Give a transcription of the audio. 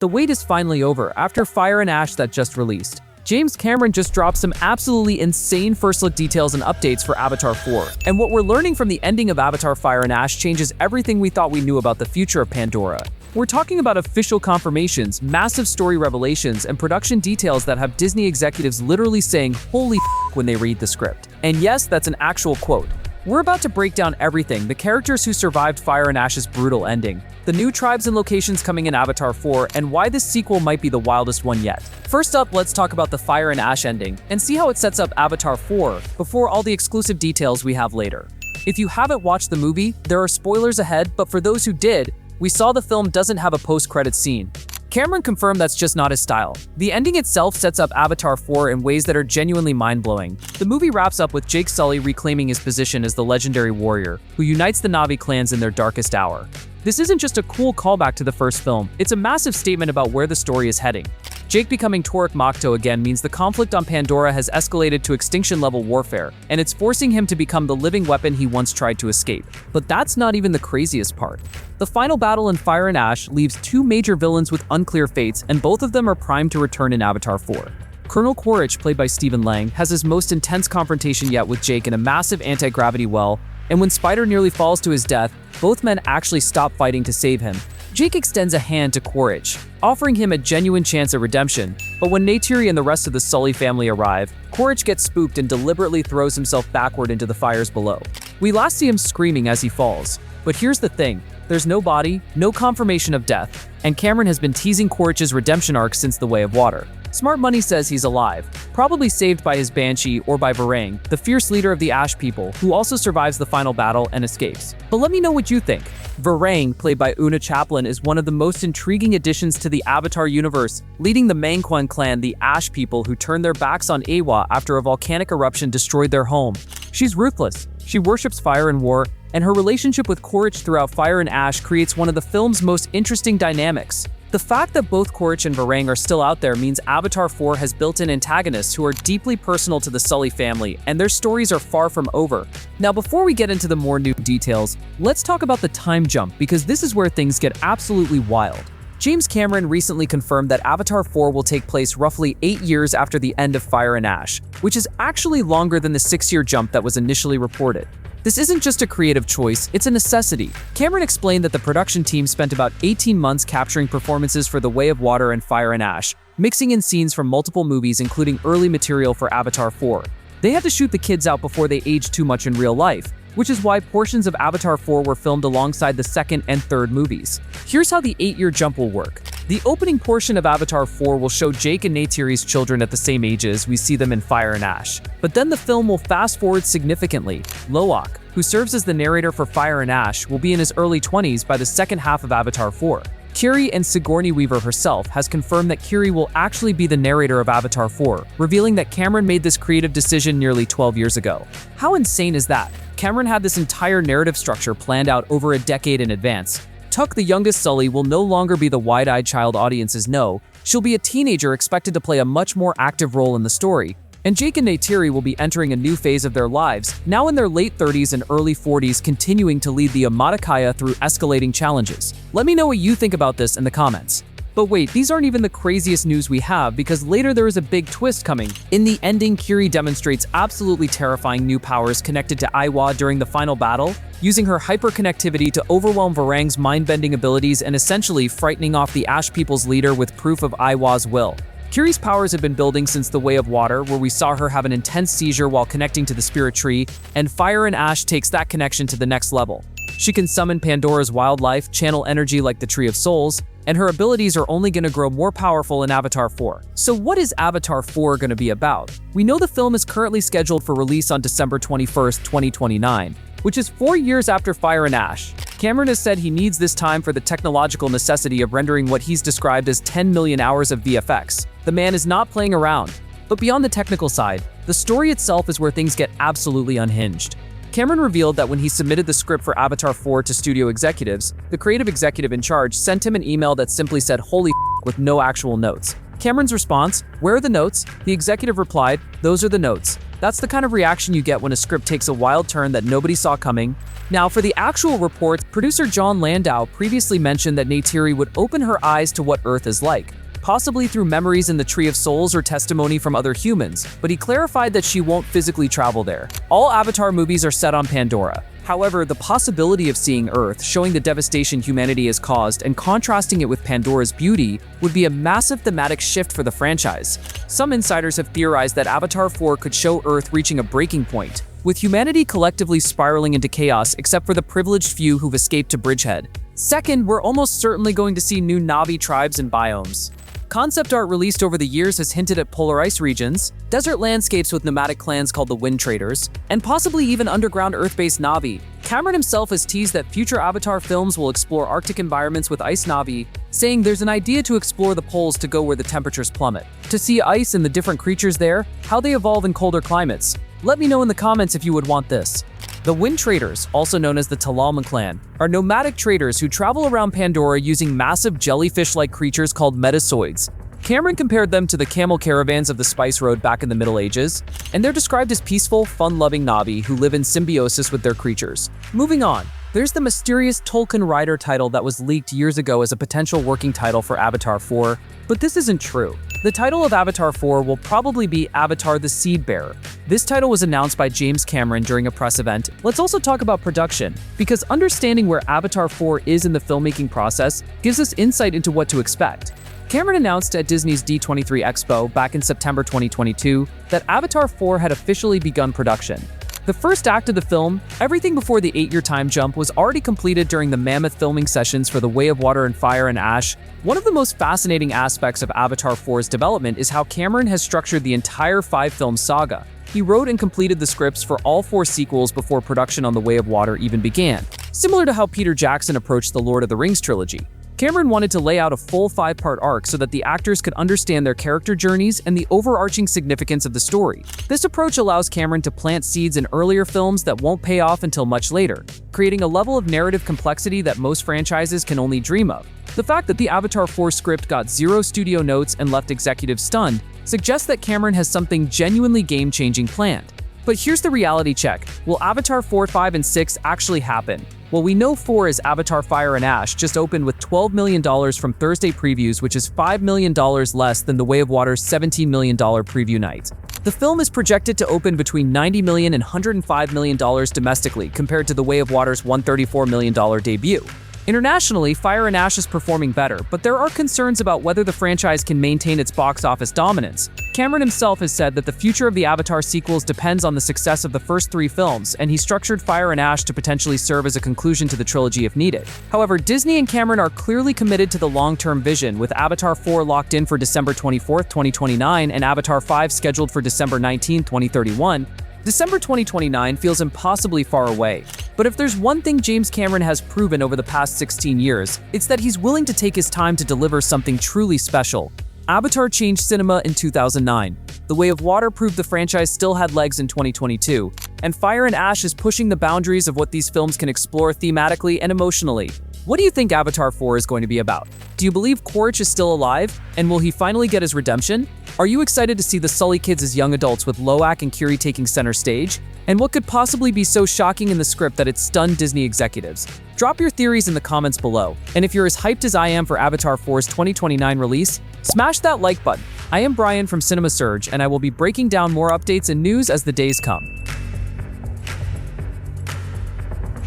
The wait is finally over after Fire and Ash that just released. James Cameron just dropped some absolutely insane first look details and updates for Avatar 4. And what we're learning from the ending of Avatar Fire and Ash changes everything we thought we knew about the future of Pandora. We're talking about official confirmations, massive story revelations, and production details that have Disney executives literally saying holy f*** when they read the script. And yes, that's an actual quote. We're about to break down everything, the characters who survived Fire and Ash's brutal ending, the new tribes and locations coming in Avatar 4, and why this sequel might be the wildest one yet. First up, let's talk about the Fire and Ash ending, and see how it sets up Avatar 4 before all the exclusive details we have later. If you haven't watched the movie, there are spoilers ahead, but for those who did, we saw the film doesn't have a post-credits scene. Cameron confirmed that's just not his style. The ending itself sets up Avatar 4 in ways that are genuinely mind-blowing. The movie wraps up with Jake Sully reclaiming his position as the legendary warrior, who unites the Na'vi clans in their darkest hour. This isn't just a cool callback to the first film, it's a massive statement about where the story is heading. Jake becoming Toruk Makto again means the conflict on Pandora has escalated to extinction-level warfare, and it's forcing him to become the living weapon he once tried to escape. But that's not even the craziest part. The final battle in Fire and Ash leaves two major villains with unclear fates, and both of them are primed to return in Avatar 4. Colonel Quaritch, played by Stephen Lang, has his most intense confrontation yet with Jake in a massive anti-gravity well, and when Spider nearly falls to his death, both men actually stop fighting to save him. Jake extends a hand to Quaritch, offering him a genuine chance at redemption, but when Neytiri and the rest of the Sully family arrive, Quaritch gets spooked and deliberately throws himself backward into the fires below. We last see him screaming as he falls. But here's the thing, there's no body, no confirmation of death, and Cameron has been teasing Quaritch's redemption arc since The Way of Water. Smart Money says he's alive, probably saved by his Banshee or by Varang, the fierce leader of the Ash people, who also survives the final battle and escapes. But let me know what you think. Varang, played by Una Chaplin, is one of the most intriguing additions to the Avatar universe, leading the Mangkuan clan, the Ash people who turned their backs on Eywa after a volcanic eruption destroyed their home. She's ruthless, she worships fire and war, and her relationship with Quaritch throughout Fire and Ash creates one of the film's most interesting dynamics. The fact that both Quaritch and Varang are still out there means Avatar 4 has built-in antagonists who are deeply personal to the Sully family, and their stories are far from over. Now, before we get into the more new details, let's talk about the time jump, because this is where things get absolutely wild. James Cameron recently confirmed that Avatar 4 will take place roughly 8 years after the end of Fire and Ash, which is actually longer than the 6-year jump that was initially reported. This isn't just a creative choice, it's a necessity. Cameron explained that the production team spent about 18 months capturing performances for The Way of Water and Fire and Ash, mixing in scenes from multiple movies including early material for Avatar 4. They had to shoot the kids out before they aged too much in real life, which is why portions of Avatar 4 were filmed alongside the second and third movies. Here's how the 8-year jump will work. The opening portion of Avatar 4 will show Jake and Neytiri's children at the same ages we see them in Fire and Ash. But then the film will fast forward significantly. Loak, who serves as the narrator for Fire and Ash, will be in his early 20s by the second half of Avatar 4. Kiri, and Sigourney Weaver herself has confirmed that Kiri will actually be the narrator of Avatar 4, revealing that Cameron made this creative decision nearly 12 years ago. How insane is that? Cameron had this entire narrative structure planned out over a decade in advance. Tuck, the youngest Sully, will no longer be the wide-eyed child audiences know. She'll be a teenager expected to play a much more active role in the story. And Jake and Neytiri will be entering a new phase of their lives, now in their late 30s and early 40s, continuing to lead the Amaticaya through escalating challenges. Let me know what you think about this in the comments. But wait, these aren't even the craziest news we have, because later there is a big twist coming. In the ending, Kiri demonstrates absolutely terrifying new powers connected to Eywa during the final battle, using her hyperconnectivity to overwhelm Varang's mind-bending abilities and essentially frightening off the Ash people's leader with proof of Eywa's will. Kiri's powers have been building since The Way of Water, where we saw her have an intense seizure while connecting to the spirit tree, and Fire and Ash takes that connection to the next level. She can summon Pandora's wildlife, channel energy like the Tree of Souls, and her abilities are only going to grow more powerful in Avatar 4. So what is Avatar 4 going to be about? We know the film is currently scheduled for release on December 21st, 2029, which is 4 years after Fire and Ash. Cameron has said he needs this time for the technological necessity of rendering what he's described as 10 million hours of VFX. The man is not playing around. But beyond the technical side, the story itself is where things get absolutely unhinged. Cameron revealed that when he submitted the script for Avatar 4 to studio executives, the creative executive in charge sent him an email that simply said "holy f*** with no actual notes. Cameron's response, "Where are the notes?" The executive replied, "Those are the notes." That's the kind of reaction you get when a script takes a wild turn that nobody saw coming. Now, for the actual report, producer John Landau previously mentioned that Neytiri would open her eyes to what Earth is like, possibly through memories in the Tree of Souls or testimony from other humans, but he clarified that she won't physically travel there. All Avatar movies are set on Pandora. However, the possibility of seeing Earth, showing the devastation humanity has caused, and contrasting it with Pandora's beauty would be a massive thematic shift for the franchise. Some insiders have theorized that Avatar 4 could show Earth reaching a breaking point, with humanity collectively spiraling into chaos except for the privileged few who've escaped to Bridgehead. Second, we're almost certainly going to see new Na'vi tribes and biomes. Concept art released over the years has hinted at polar ice regions, desert landscapes with nomadic clans called the Wind Traders, and possibly even underground Earth-based Na'vi. Cameron himself has teased that future Avatar films will explore Arctic environments with ice Na'vi, saying there's an idea to explore the poles to go where the temperatures plummet, to see ice and the different creatures there, how they evolve in colder climates. Let me know in the comments if you would want this. The Wind Traders, also known as the Talalman clan, are nomadic traders who travel around Pandora using massive jellyfish-like creatures called metazoids. Cameron compared them to the camel caravans of the Spice Road back in the Middle Ages, and they're described as peaceful, fun-loving Na'vi who live in symbiosis with their creatures. Moving on, there's the mysterious Tolkien Rider title that was leaked years ago as a potential working title for Avatar 4, but this isn't true. The title of Avatar 4 will probably be Avatar the Seed Bearer. This title was announced by James Cameron during a press event. Let's also talk about production, because understanding where Avatar 4 is in the filmmaking process gives us insight into what to expect. Cameron announced at Disney's D23 Expo back in September 2022 that Avatar 4 had officially begun production. The first act of the film, everything before the 8-year time jump, was already completed during the mammoth filming sessions for The Way of Water and Fire and Ash. One of the most fascinating aspects of Avatar 4's development is how Cameron has structured the entire 5-film saga. He wrote and completed the scripts for all 4 sequels before production on The Way of Water even began, similar to how Peter Jackson approached the Lord of the Rings trilogy. Cameron wanted to lay out a full 5-part arc so that the actors could understand their character journeys and the overarching significance of the story. This approach allows Cameron to plant seeds in earlier films that won't pay off until much later, creating a level of narrative complexity that most franchises can only dream of. The fact that the Avatar 4 script got 0 studio notes and left executives stunned suggests that Cameron has something genuinely game-changing planned. But here's the reality check. Will Avatar 4, 5, and 6 actually happen? Well, we know 4 is Avatar Fire and Ash just opened with $12 million from Thursday previews, which is $5 million less than The Way of Water's $17 million preview night. The film is projected to open between $90 million and $105 million domestically, compared to The Way of Water's $134 million debut. Internationally, Fire and Ash is performing better, but there are concerns about whether the franchise can maintain its box office dominance. Cameron himself has said that the future of the Avatar sequels depends on the success of the first 3 films, and he structured Fire and Ash to potentially serve as a conclusion to the trilogy if needed. However, Disney and Cameron are clearly committed to the long-term vision, with Avatar 4 locked in for December 24, 2029, and Avatar 5 scheduled for December 19, 2031. December 2029 feels impossibly far away, but if there's one thing James Cameron has proven over the past 16 years, it's that he's willing to take his time to deliver something truly special. Avatar changed cinema in 2009. The Way of Water proved the franchise still had legs in 2022, and Fire and Ash is pushing the boundaries of what these films can explore thematically and emotionally. What do you think Avatar 4 is going to be about? Do you believe Quaritch is still alive? And will he finally get his redemption? Are you excited to see the Sully kids as young adults with Loak and Kiri taking center stage? And what could possibly be so shocking in the script that it stunned Disney executives? Drop your theories in the comments below. And if you're as hyped as I am for Avatar 4's 2029 release, smash that like button. I am Brian from Cinema Surge, and I will be breaking down more updates and news as the days come.